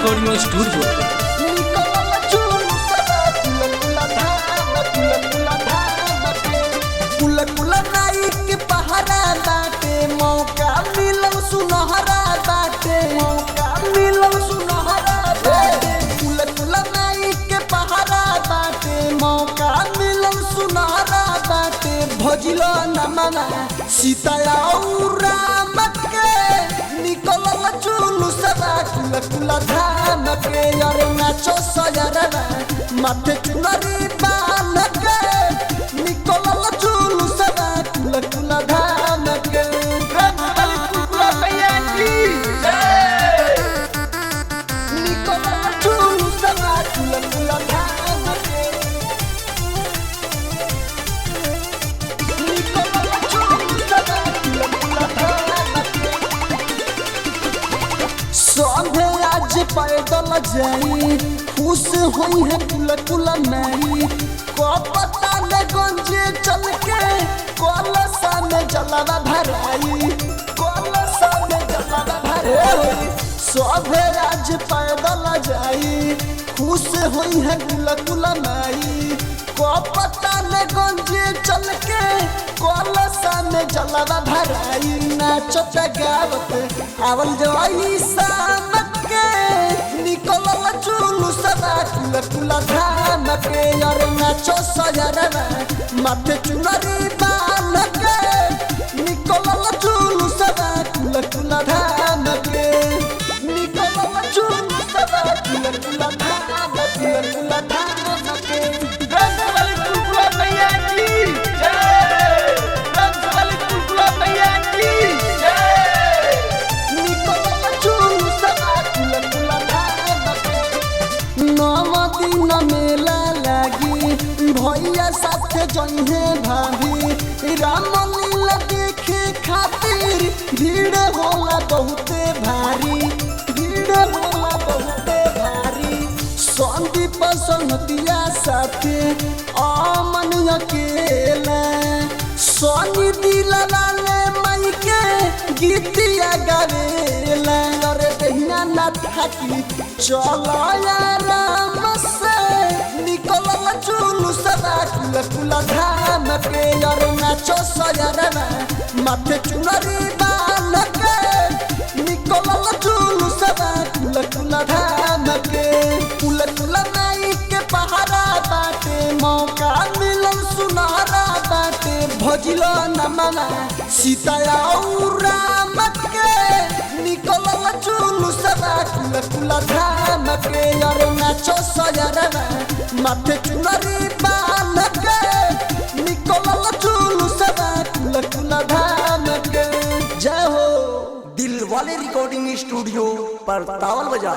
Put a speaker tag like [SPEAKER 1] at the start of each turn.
[SPEAKER 1] Recording studio.
[SPEAKER 2] मौका मिलल सुनहरा बाटे, मौका मिलल सुनहरा बाटे, कुल नाई के पहाड़ा बाटे, मौका मिलल सुनहरा बाटे। भजिलो न मना सीता और राम के, निकलल जुलूस कुल धाम के। अरे नाचो सयरवा माथे चुनरी बान के, निकलल जुलूस कुल धाम के। सभे आज पैदल जाई, खुश हुई है कुल नहीं। पता न गंजे चल के कलसा में जलवा भराई, कलसा में जलवा भराई। सभे आज पैदल जाई, खुश हुई है कुल नहीं। पता न गंजे चल के कलसा में जलवा भराई। नाचत गावत आवल जाई शाम के, निकलल जुलूस कुल धाम के। अरे नाचो सयरवा माथे चुनरी बान के, निकलल जुलूस कुल धाम के। निकलल जुलूस कुल धाम के, कुल धाम के। मेला लागी भैया साथे जइहे भाभी, रामलीला देखे खातिर भीड़ होला बहुते भारी, भीड़ होला बहुते भारी। संदीप संगतिया साथे अमन अकेला, सोनी दिलवा ले मई के गीतिया गावेला। अरे दहिया ना थाकी चलो राम से, निकलल जुलूस कुल धाम के। अरे नाचो सयरवा माथे चुनरी बान के, निकलल जुलूस कुल धाम के। कुल नाई के पहाड़ा बाटे, मौका मिलल सुनहरा बाटे। भजिलो न मना सीता और राम के, निकलल जुलूस कुल धाम के। अरे नाचो सयरवा माथे चुनरी बान के, निकलल जुलूस कुल धाम के। जय हो।
[SPEAKER 3] दिल वाले रिकॉर्डिंग स्टूडियो पर तावल बजा।